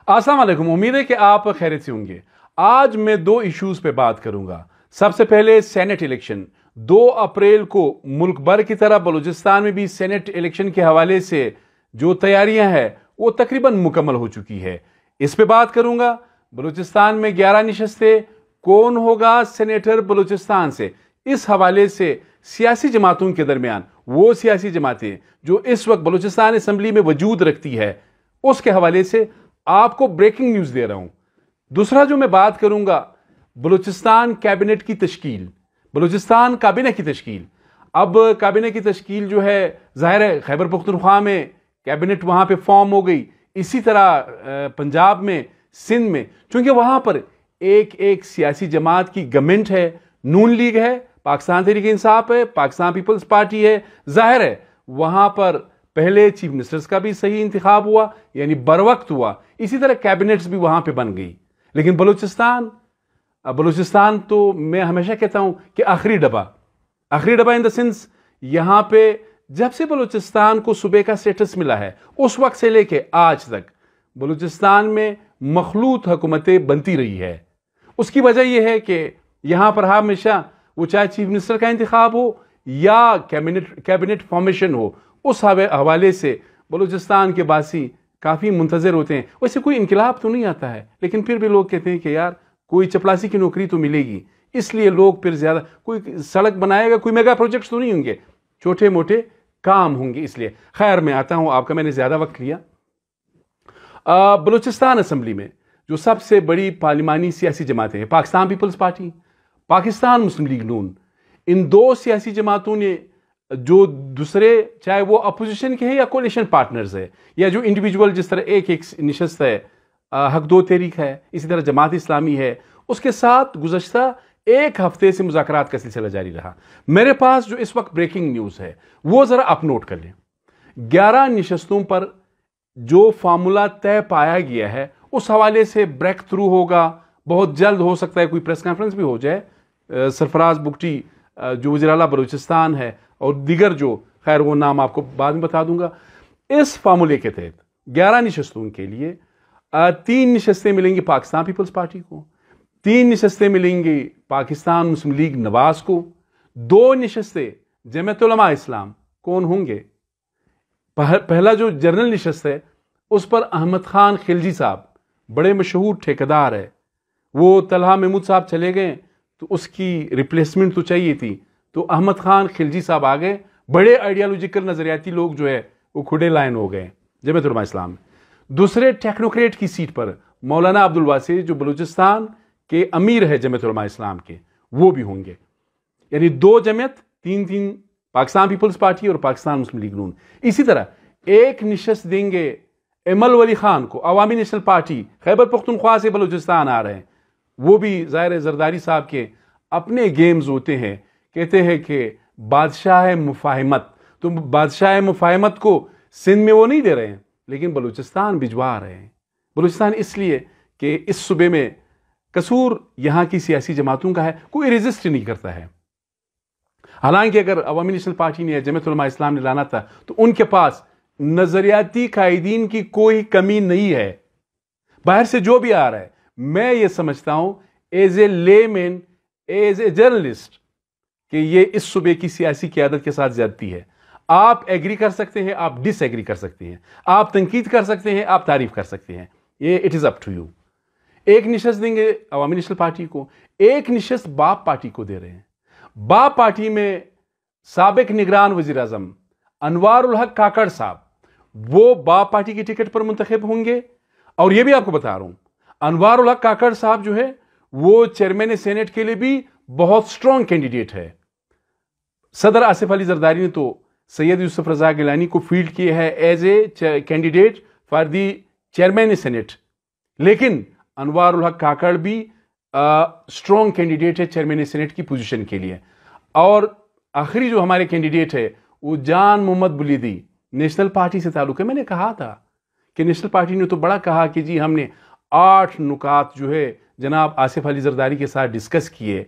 अस्सलाम वालेकुम। उम्मीद है कि आप खैरियत से होंगे। आज मैं 2 इश्यूज पे बात करूंगा। सबसे पहले सेनेट इलेक्शन। 2 अप्रैल को मुल्क भर की तरह बलूचिस्तान में भी सेनेट इलेक्शन के हवाले से जो तैयारियां हैं वो तकरीबन मुकम्मल हो चुकी है। इस पे बात करूंगा। बलूचिस्तान में 11 नशस्तें, कौन होगा सेनेटर बलूचिस्तान से, इस हवाले से सियासी जमातों के दरमियान, वो सियासी जमातें जो इस वक्त बलूचिस्तान असम्बली में वजूद रखती है, उसके हवाले से आपको ब्रेकिंग न्यूज दे रहा हूं। दूसरा जो मैं बात करूंगा, बलूचिस्तान कैबिनेट की तश्कील, बलूचिस्तान काबीना की तश्कील। अब काबीना की तश्कील जो है, जाहिर है खैबर पख्तूनख्वा में कैबिनेट वहां पे फॉर्म हो गई, इसी तरह पंजाब में, सिंध में, चूंकि वहां पर एक एक सियासी जमात की गवर्नमेंट है, नून लीग है, पाकिस्तान तहरीक इंसाफ है, पाकिस्तान पीपल्स पार्टी है, जाहिर है वहां पर पहले चीफ मिनिस्टर्स का भी सही इंतखाब हुआ, यानी बर वक्त हुआ, इसी तरह कैबिनेट्स भी वहां पे बन गई। लेकिन बलूचिस्तान तो मैं हमेशा कहता हूं कि आखिरी डब्बा इन द सेंस, यहां पे जब से बलूचिस्तान को सूबे का स्टेटस मिला है उस वक्त से लेके आज तक बलूचिस्तान में मखलूत हुकूमतें बनती रही है। उसकी वजह यह है कि यहां पर हमेशा वो चाहे चीफ मिनिस्टर का इंतखाब हो या कैबिनेट फॉर्मेशन हो, उस हवाले से बलूचिस्तान के बासी काफी मुंतजर होते हैं। वैसे कोई इनकलाब तो नहीं आता है, लेकिन फिर भी लोग कहते हैं कि यार कोई चपरासी की नौकरी तो मिलेगी, इसलिए लोग फिर ज्यादा, कोई सड़क बनाएगा, कोई मेगा प्रोजेक्ट्स तो नहीं होंगे, छोटे मोटे काम होंगे। इसलिए खैर मैं आता हूं, आपका मैंने ज्यादा वक्त लिया। बलूचिस्तान असम्बली में जो सबसे बड़ी पार्लिमानी सियासी जमातें हैं, पाकिस्तान पीपल्स पार्टी, पाकिस्तान मुस्लिम लीग नून, इन 2 सियासी जमातों ने जो दूसरे, चाहे वो अपोजिशन के हैं या कोalition पार्टनर्स है, या जो इंडिविजुअल, जिस तरह एक निशस्त है, हक दो तहरीक है, इसी तरह जमात इस्लामी है, उसके साथ गुज़श्ता 1 हफ्ते से मुज़ाकरात का सिलसिला जारी रहा। मेरे पास जो इस वक्त ब्रेकिंग न्यूज़ है वो ज़रा आप नोट कर लें। 11 निशस्तों पर जो फार्मूला तय पाया गया है उस हवाले से ब्रेक थ्रू होगा, बहुत जल्द हो सकता है कोई प्रेस कॉन्फ्रेंस भी हो जाए। सरफराज बुगटी जो वज़ीर आला बलूचिस्तान है और दीगर जो, खैर वो नाम आपको बाद में बता दूंगा। इस फार्मूले के तहत 11 निशस्तों के लिए 3 निशस्तें मिलेंगी पाकिस्तान पीपल्स पार्टी को, 3 निशस्तें मिलेंगी पाकिस्तान मुस्लिम लीग नवाज को, 2 निशस्तें जमीयत उलमा इस्लाम। कौन होंगे? पहला जो जनरल निशस्त है उस पर अहमद खान खिलजी साहब, बड़े मशहूर ठेकेदार है, वो तलहा महमूद साहब चले गए तो उसकी रिप्लेसमेंट तो चाहिए थी, तो अहमद खान खिलजी साहब आ गए। बड़े आइडियोलॉजिकल नजरियाती लोग जो है वो खुदे लाइन हो गए जमीयत उलमा इस्लाम में। दूसरे टेक्नोक्रेट की सीट पर मौलाना अब्दुल वासी, जो बलूचिस्तान के अमीर है जमीयत उलमा इस्लाम के, वो भी होंगे। यानी 2 जमीयत, 3 पाकिस्तान पीपल्स पार्टी और पाकिस्तान मुस्लिम लीग नून। इसी तरह 1 निशस्त देंगे एमल वली खान को, अवामी नेशनल पार्टी, खैबर पख्तूनख्वा से बलूचिस्तान आ रहे हैं, वो भी ज़ाहिर जरदारी साहब के अपने गेम्स होते हैं। कहते हैं कि बादशाह मुफाहिमत, तो बादशाह मुफाहिमत को सिंध में वो नहीं दे रहे हैं, लेकिन बलूचिस्तान भिजवा रहे हैं। बलूचिस्तान इसलिए कि इस सूबे में कसूर यहाँ की सियासी जमातों का है, कोई रेजिस्ट नहीं करता है। हालांकि अगर अवामी नेशनल पार्टी ने या जमीयत उलमा इस्लाम ने लाना था तो उनके पास नजरियाती कायदीन की कोई कमी नहीं है। बाहर से जो भी आ रहा है, मैं ये समझता हूं as a layman, as a journalist, कि ये इस सूबे की सियासी क़यादत के साथ ज्यादती है। आप एग्री कर सकते हैं, आप डिसएग्री कर सकते हैं, आप तनकीद कर सकते हैं, आप तारीफ कर सकते हैं, ये it is up to you. 1 निशस्त देंगे अवामी नेशनल पार्टी को, 1 निशस्त बाप पार्टी को दे रहे हैं। बाप पार्टी में साबिक निगरान वजीर आजम अनवार उल हक काकड़ साहब, वो बाप पार्टी की टिकट पर मुंतखब होंगे। और ये भी आपको बता रहा हूं, अनवार उल हक काकड़ साहब जो है वो चेयरमैन सेनेट के लिए भी बहुत स्ट्रॉन्ग कैंडिडेट है। सदर आसिफ अली जरदारी ने तो सैयद यूसुफ रजा गिलानी को फील्ड किया है as a candidate for the chairman senate, लेकिन अनवार उल हक काकड़ भी स्ट्रॉन्ग कैंडिडेट है चेयरमैन सेनेट की पोजीशन के लिए। और आखिरी जो हमारे कैंडिडेट है वो जान मोहम्मद बुलीदी, नेशनल पार्टी से ताल्लुक है। मैंने कहा था कि नेशनल पार्टी ने तो बड़ा कहा कि जी हमने 8 नुकात जो है जनाब आसिफ अली जरदारी के साथ डिस्कस किए,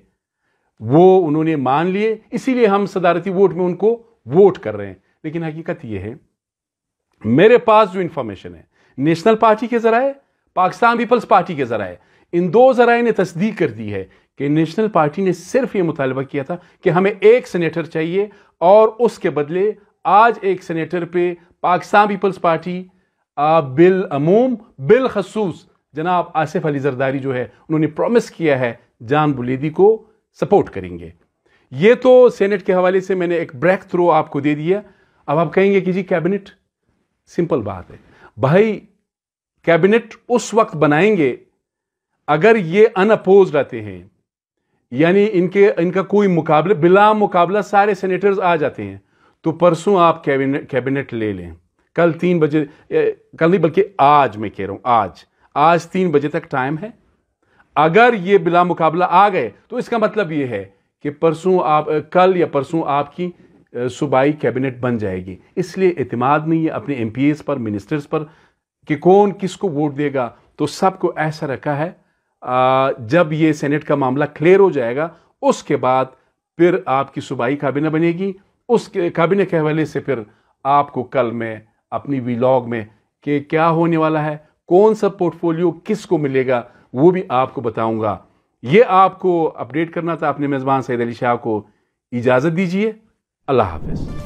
वो उन्होंने मान लिए, इसीलिए हम सदारती वोट में उनको वोट कर रहे हैं। लेकिन हकीकत यह है, मेरे पास जो इंफॉर्मेशन है नेशनल पार्टी के जराए, پاکستان پیپلز پارٹی کے ذرائع، ان دو ذرائع نے تصدیق کر دی ہے کہ نیشنل پارٹی نے صرف یہ مطالبہ کیا تھا کہ ہمیں ایک سینیٹر چاہیے، اور اس کے بدلے آج ایک سینیٹر پہ پاکستان پیپلز پارٹی بالعموم بالخصوص جناب آصف علی زرداری جو ہے انہوں نے پرومس کیا ہے جان بلیدی کو سپورٹ کریں گے۔ یہ تو سینٹ کے حوالے سے میں نے ایک بریک تھرو آپ کو دے دیا۔ اب آپ کہیں گے کہ جی کیبنٹ، سمپل بات ہے بھائی، کیبنٹ اس وقت بنائیں گے اگر یہ ان اپوزڈ رہتے ہیں، یعنی ان کا کوئی مقابلہ، بلا مقابلہ سارے سینیٹرز آ جاتے ہیں، تو پرسوں آپ کیبنٹ لے لیں، کل 3 بجے، کل نہیں بلکہ آج میں کہہ رہا ہوں آج 3 بجے تک ٹائم ہے۔ اگر یہ بلا مقابلہ آ گئے تو اس کا مطلب یہ ہے کہ کل یا پرسوں آپ کی صوبائی کیبنٹ بن جائے گی۔ اس لیے اعتماد نہیں ہے اپنے ایم پی ایز پر، منسٹرز پر، کہ کون کس کو ووٹ دے گا۔ تو سب کو ایسا رکھا ہے جب یہ سینٹ کا معاملہ کلیئر ہو جائے گا اس کے بعد پھر آپ کی صوبائی کابینہ بنے گی۔ اس کابینہ کے حوالے سے پھر آپ کو کل میں اپنی ویلاگ میں کہ کیا ہونے والا ہے، کون سا پورٹ فولیو کس کو ملے گا، وہ بھی آپ کو بتاؤں گا۔ یہ آپ کو اپڈیٹ کرنا تھا۔ اپنے میزبان سید علی شاہ کو اجازت دیجیے۔ اللہ حافظ۔